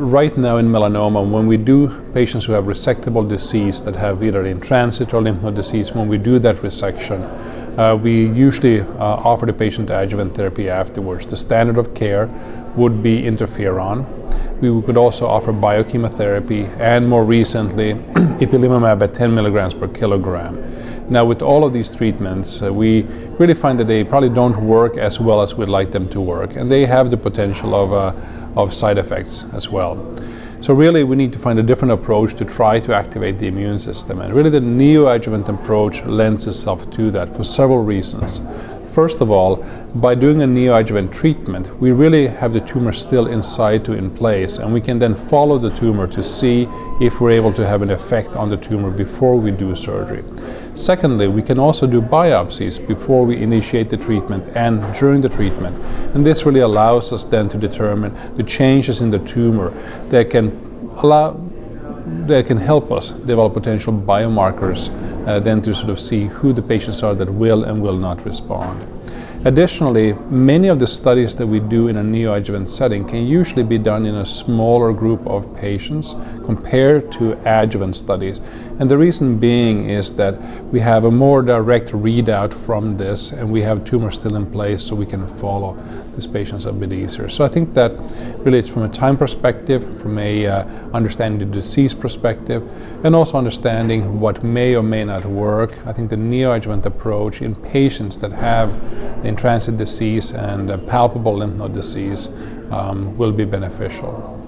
right now in melanoma, when we do patients who have resectable disease that have either in-transit or lymph node disease, when we do that resection, we usually offer the patient adjuvant therapy afterwards. The standard of care would be interferon. We could also offer biochemotherapy, and more recently, ipilimumab at 10 milligrams per kilogram. Now, with all of these treatments, we really find that they probably don't work as well as we'd like them to work, and they have the potential of side effects as well. So really, we need to find a different approach to try to activate the immune system, and really the neoadjuvant approach lends itself to that for several reasons. First of all, by doing a neoadjuvant treatment, we really have the tumor still in situ in place, and we can then follow the tumor to see if we're able to have an effect on the tumor before we do surgery. Secondly, we can also do biopsies before we initiate the treatment and during the treatment, and this really allows us then to determine the changes in the tumor that can help us develop potential biomarkers then to sort of see who the patients are that will and will not respond. Additionally, many of the studies that we do in a neoadjuvant setting can usually be done in a smaller group of patients compared to adjuvant studies. And the reason being is that we have a more direct readout from this, and we have tumors still in place, so we can follow these patients a bit easier. So I think that really it's from a time perspective, from a understanding the disease perspective, and also understanding what may or may not work. I think the neoadjuvant approach in patients that have in-transit disease and palpable lymph node disease will be beneficial.